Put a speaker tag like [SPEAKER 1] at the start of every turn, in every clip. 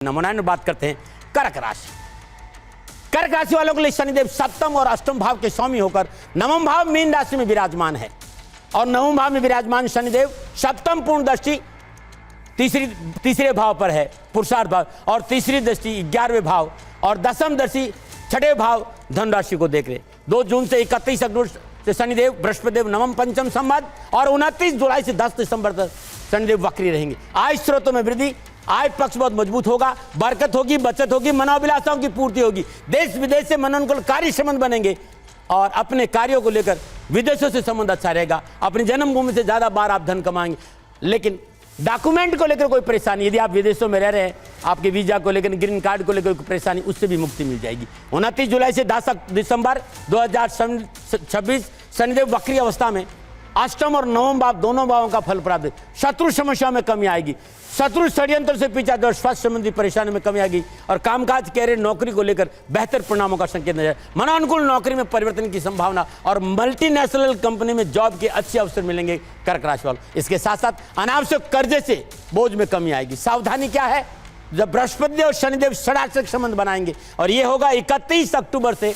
[SPEAKER 1] नमूना में बात करते हैं कर्क राशि। कर्क राशि वालों के लिए शनिदेव सप्तम और अष्टम भाव के स्वामी होकर नवम भाव मीन राशि में विराजमान है और नवम भाव में विराजमान शनिदेव सप्तम पूर्ण दृष्टि तीसरे भाव पर है, पुरुषार्थ भाव, और तीसरी दृष्टि 11वें भाव और दसम दृष्टि 6ठे भाव धन राशि को देख रहे। 2 जून से 31 अक्टूबर से शनिदेव बृहस्पतिदेव नवम पंचम संवत और 29 जुलाई से 10 दिसंबर तक शनिदेव वक्री रहेंगे। आय स्रोतों में वृद्धि, आय पक्ष बहुत मजबूत होगा, बरकत होगी, बचत होगी, मनोभिलाषाओं की पूर्ति होगी, देश विदेश से मनोनुकूल कार्य संबंध बनेंगे और अपने कार्यों को लेकर विदेशों से संबंध अच्छा रहेगा। अपनी जन्मभूमि से ज्यादा बार आप धन कमाएंगे, लेकिन डॉक्यूमेंट को लेकर कोई परेशानी, यदि आप विदेशों में रह रहे हैं, आपके वीजा को लेकर, ग्रीन कार्ड को लेकर कोई परेशानी, उससे भी मुक्ति मिल जाएगी। 29 जुलाई से 10 दिसंबर 2026 शनिदेव वक्री अवस्था में अष्टम और नवम भाव दोनों भावों का फल प्राप्त है। शत्रु समस्या में कमी आएगी, शत्रु षड्यंत्र से पीछा और स्वास्थ्य संबंधी परेशानी में कमी आएगी और कामकाज, कैरियर, नौकरी को लेकर बेहतर परिणामों का संकेत नजर। मनोनुकूल नौकरी में परिवर्तन की संभावना और मल्टीनेशनल कंपनी में जॉब के अच्छे अवसर मिलेंगे कर्क राशि वालों। इसके साथ साथ अनावश्यक कर्जे से बोझ में कमी आएगी। सावधानी क्या है? जब बृहस्पति और शनिदेव षडाष्टक संबंध बनाएंगे और ये होगा 31 अक्टूबर से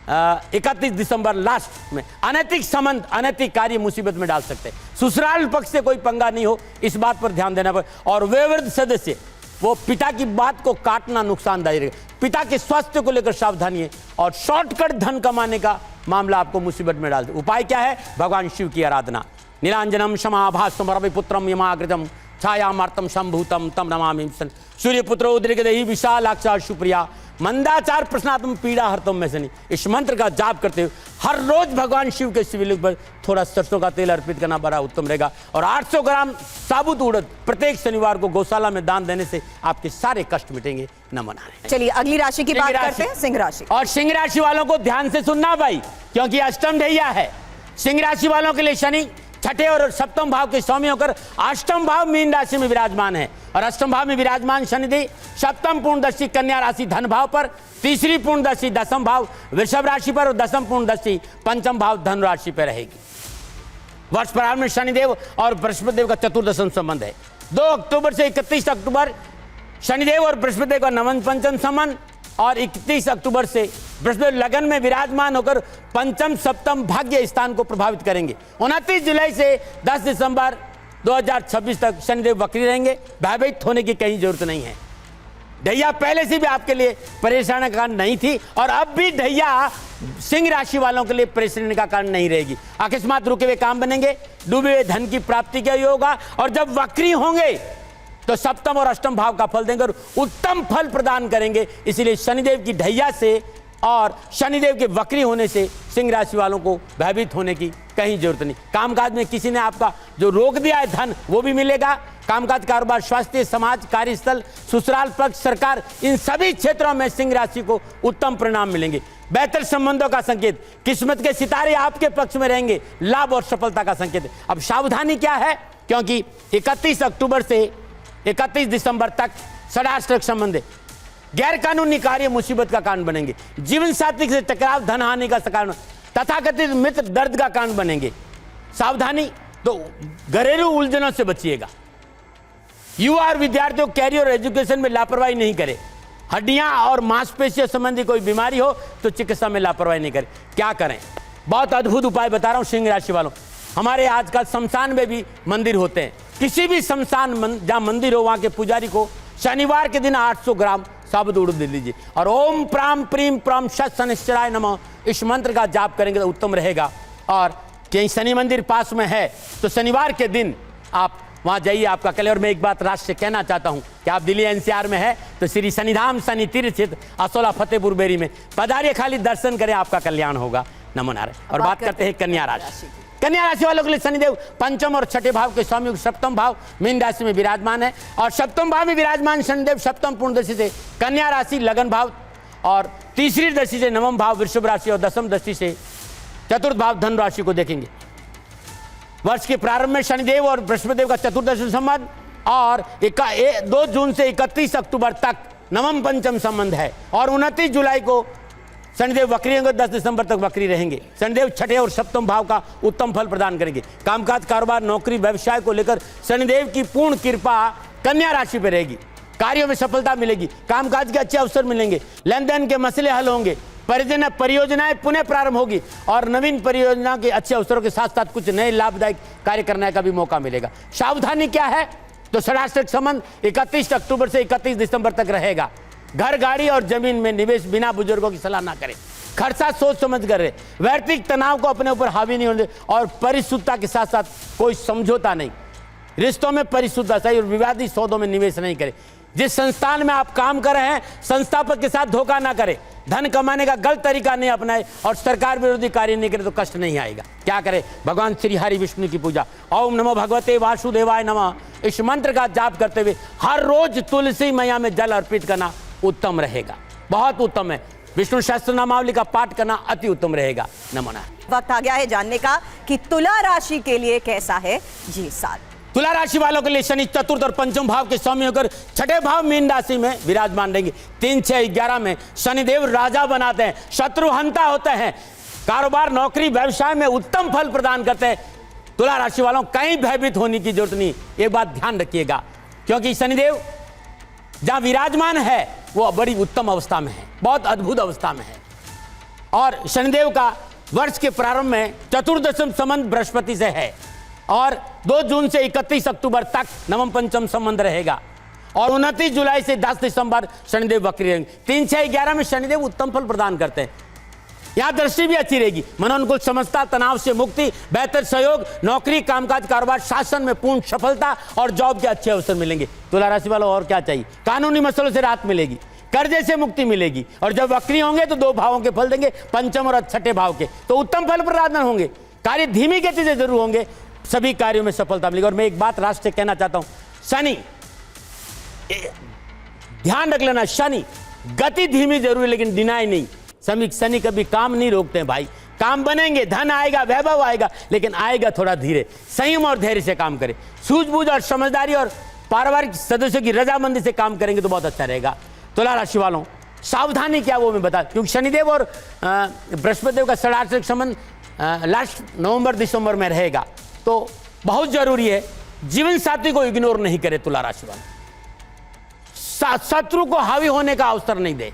[SPEAKER 1] 31 दिसंबर लास्ट में। अनैतिक संबंध, अनैतिक कार्य मुसीबत में डाल सकते हैं। ससुराल पक्ष से कोई पंगा नहीं हो, इस बात पर ध्यान देना पड़े। और वयोवृद्ध सदस्य, वो पिता की बात को काटना नुकसानदायक है। पिता के स्वास्थ्य को लेकर सावधानी है और शॉर्टकट धन कमाने का मामला आपको मुसीबत में डाल दे। उपाय क्या है? भगवान शिव की आराधना। नीलांजनम क्षमाभासम रविपुत्रम यमाग्रजम छायामार्तम संभूतम तम नमामि सूर्यपुत्र उद्रिकदेहि विशालाक्षा सुप्रिया मंदाचार प्रश्नात्म पीड़ा हरतम में शनि। इस मंत्र का जाप करते हुए हर रोज भगवान शिव के शिवलिंग पर थोड़ा सरसों का तेल अर्पित करना बड़ा उत्तम रहेगा। और 800 ग्राम साबुत उड़द प्रत्येक शनिवार को गौशाला में दान देने से आपके सारे कष्ट मिटेंगे। नमन।
[SPEAKER 2] चलिए अगली राशि की बात करते हैं, सिंह राशि।
[SPEAKER 1] और सिंह राशि वालों को ध्यान से सुनना भाई, क्योंकि अष्टम ढैया है। सिंह राशि वालों के लिए शनि छठे और सप्तम भाव के स्वामी होकर अष्टम भाव मीन राशि में विराजमान है और अष्टम भाव में विराजमान शनिदेव सप्तम पूर्ण दृष्टि कन्या राशि धन भाव पर, तीसरी पूर्ण दृष्टि दसम भाव वृषभ राशि पर और दसम पूर्ण दृष्टि पंचम भाव धन राशि पर रहेगी। वर्ष प्रारंभ में शनिदेव और बृहस्पतिदेव का चतुर्दशम संबंध है। 2 अक्टूबर से 31 अक्टूबर शनिदेव और बृहस्पतिदेव का नवम पंचम संबंध और 31 अक्टूबर से बृहस्पति लगन में विराजमान होकर पंचम सप्तम भाग्य स्थान को प्रभावित करेंगे। 29 जुलाई से 10 दिसंबर 2026 तक शनिदेव वक्री रहेंगे। भयभीत होने की कहीं जरूरत नहीं है। ढैया पहले से भी आपके लिए परेशानी का कारण नहीं थी और अब भी ढैया सिंह राशि वालों के लिए परेशानी का कारण नहीं रहेगी। अकस्मात रुके हुए काम बनेंगे, डूबे हुए धन की प्राप्ति का योग होगा और जब वक्री होंगे तो सप्तम और अष्टम भाव का फल देंगे और उत्तम फल प्रदान करेंगे। इसलिए शनिदेव की ढैया से और शनिदेव के वक्री होने से सिंह राशि वालों को भयभीत होने की कहीं जरूरत नहीं। कामकाज में किसी ने आपका जो रोक दिया है धन, वो भी मिलेगा। कामकाज, कारोबार, स्वास्थ्य, समाज, कार्यस्थल, ससुराल पक्ष, सरकार, इन सभी क्षेत्रों में सिंह राशि को उत्तम परिणाम मिलेंगे। बेहतर संबंधों का संकेत, किस्मत के सितारे आपके पक्ष में रहेंगे, लाभ और सफलता का संकेत है। अब सावधानी क्या है? क्योंकि 31 अक्टूबर से 31 दिसंबर तक षडाष्टक संबंध है। गैर कानूनी कार्य मुसीबत का कारण बनेंगे। जीवन साथी से टकराव धन हानि का कारण, तथाकथित मित्र दर्द का कारण बनेंगे। सावधानी, तो घरेलू उलझनों से बचिएगा। युवा और विद्यार्थियों कैरियर और एजुकेशन में लापरवाही नहीं करें। हड्डियां और मांसपेशियों संबंधी कोई बीमारी हो तो चिकित्सा में लापरवाही नहीं करें। क्या करें? बहुत अद्भुत उपाय बता रहा हूं सिंह राशि वालों। हमारे आजकल शमशान में भी मंदिर होते हैं। किसी भी शमशान जहां मंदिर हो वहां के पुजारी को शनिवार के दिन 800 ग्राम साबुत उड़द दे लीजिए और ओम प्राम प्रीम प्राम शत शनिश्चराय नमः इस मंत्र का जाप करेंगे तो उत्तम रहेगा। और कहीं शनि मंदिर पास में है तो शनिवार के दिन आप वहां जाइए, आपका कल्याण। और मैं एक बात राष्ट्र से कहना चाहता हूं कि आप दिल्ली एनसीआर में है तो श्री शनिधाम शनि तीर्थ स्थित असोला फतेहपुर बेरी में पधारिए, खाली दर्शन करें, आपका कल्याण होगा। नमो नारायण। और बात करते हैं कन्या राशि। कन्या राशि वालों के लिए शनिदेव पंचम और छठे भाव के स्वामी सप्तम भाव मीन राशि में विराजमान है और सप्तम भाव में विराजमान शनिदेव सप्तम पूर्ण दृष्टि से कन्या राशि लगन भाव और तीसरी दृष्टि से नवम भाव वृषभ राशि और दसम दृष्टि से चतुर्थ भाव धन राशि को देखेंगे। वर्ष के प्रारंभ में शनिदेव और बृहस्पतिदेव का चतुर्दश संबंध और 2 जून से 31 अक्टूबर तक नवम पंचम संबंध है और 29 जुलाई को शनिदेव वक्री होंगे, 10 दिसंबर तक वक्री रहेंगे। शनिदेव छठे और सप्तम भाव का उत्तम फल प्रदान करेंगे। कामकाज, कारोबार, नौकरी, व्यवसाय को लेकर शनिदेव की पूर्ण कृपा कन्या राशि पर रहेगी। कार्यों में सफलता मिलेगी, कामकाज के अच्छे अवसर मिलेंगे, लेन देन के मसले हल होंगे, परियोजनाएं पुनः प्रारंभ होगी और नवीन परियोजना के अच्छे अवसरों के साथ साथ कुछ नए लाभदायक कार्य करने का भी मौका मिलेगा। सावधानी क्या है? तो षडाष्टक संबंध 31 अक्टूबर से 31 दिसंबर तक रहेगा। घर, गाड़ी और जमीन में निवेश बिना बुजुर्गों की सलाह ना करें। खर्चा सोच समझ कर रहे, वैयक्तिक तनाव को अपने ऊपर हावी नहीं होने दें और परिशुद्धता के साथ साथ कोई समझौता नहीं। रिश्तों में परिशुद्धता चाहिए और विवादित सौदों में निवेश नहीं करें। जिस संस्थान में आप काम कर रहे हैं, संस्थापक के साथ धोखा ना करें। धन कमाने का गलत तरीका नहीं अपनाए और सरकार विरोधी कार्य नहीं करे तो कष्ट नहीं आएगा। क्या करें? भगवान श्री हरि विष्णु की पूजा, ओम नमो भगवते वासुदेवाय नमः, इस मंत्र का जाप करते हुए हर रोज तुलसी मैया में जल अर्पित करना उत्तम रहेगा, बहुत उत्तम है। विष्णु सहस्त्र नामावली का पाठ करना अति उत्तम रहेगा। नमो नमः।
[SPEAKER 2] वक्त आ गया है जानने का कि तुला राशि के लिए कैसा है जी साल।
[SPEAKER 1] तुला राशि वालों के लिए शनि चतुर्थ और पंचम भाव के स्वामी होकर छठे भाव मीन राशि में विराजमान रहेंगे। 3, 6, 11 में शनिदेव राजा बनाते हैं, शत्रु हंता होते हैं, कारोबार, नौकरी, व्यवसाय में उत्तम फल प्रदान करते हैं। तुला राशि वालों कहीं भयभीत होने की जरूरत नहीं। एक बात ध्यान रखिएगा, क्योंकि शनिदेव जहां विराजमान है वो बड़ी उत्तम अवस्था में है, बहुत अद्भुत अवस्था में है। और शनिदेव का वर्ष के प्रारंभ में चतुर्दशम संबंध बृहस्पति से है और 2 जून से 31 अक्टूबर तक नवम पंचम संबंध रहेगा और 29 जुलाई से 10 दिसंबर शनिदेव वक्री रहेंगे। 3, 6, 11 में शनिदेव उत्तम फल प्रदान करते हैं। यहाँ दृष्टि भी अच्छी रहेगी, मनोनुकूल समझता, तनाव से मुक्ति, बेहतर सहयोग, नौकरी, कामकाज, कारोबार, शासन में पूर्ण सफलता और जॉब के अच्छे अवसर मिलेंगे। तुला राशि वालों और क्या चाहिए? कानूनी मसलों से राहत मिलेगी, कर्जे से मुक्ति मिलेगी और जब वक्री होंगे तो 2 भावों के फल देंगे, पंचम और छठे भाव के, तो उत्तम फल प्रदान होंगे। कार्य धीमी गति से जरूर होंगे, सभी कार्यों में सफलता मिलेगी। और मैं एक बात राष्ट्र से कहना चाहता हूं, शनि, ध्यान रख लेना, शनि गति धीमी जरूर है लेकिन डिनाई नहीं। शनि कभी काम नहीं रोकते हैं भाई, काम बनेंगे, धन आएगा, वैभव आएगा, लेकिन आएगा थोड़ा धीरे। संयम और धैर्य से काम करें, सूझबूझ और समझदारी और पारिवारिक सदस्यों की रजामंदी से काम करेंगे तो बहुत अच्छा रहेगा। तुला राशि वालों सावधानी क्या वो मैं बता, क्योंकि शनिदेव और बृहस्पति देव का षडाष्टक संबंध लास्ट नवंबर दिसंबर में रहेगा, तो बहुत जरूरी है जीवन साथी को इग्नोर नहीं करे। तुला राशि वाले शत्रु को हावी होने का अवसर नहीं दे,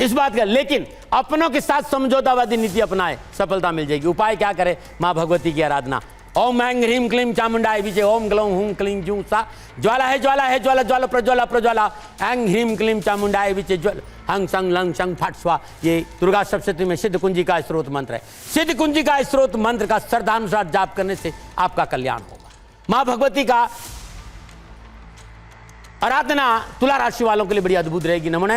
[SPEAKER 1] इस बात का, लेकिन अपनों के साथ समझौतावादी नीति अपनाए, सफलता मिल जाएगी। उपाय क्या करे? मां भगवती की आराधना, ओम ऐं ह्रीं क्लीं चामुंडाय विजय, ओम ग्लौं हूं क्लीं जूं सा, ज्वाला है ज्वाला है ज्वाला ज्वाला प्रज्वाला प्रज्वाला, ऐं ह्रीं क्लीं चामुंडाय विजय, ज्वल हंग संग लंग संग फट स्वा। ये दुर्गा सप्तशती में सिद्ध कुंजी का स्त्रोत मंत्र है। सिद्ध कुंजी का स्त्रोत मंत्र का श्रद्धानुसार जाप करने से आपका कल्याण होगा। मां भगवती का आराधना तुला राशि वालों के लिए बड़ी अद्भुत रहेगी। नमो नमः।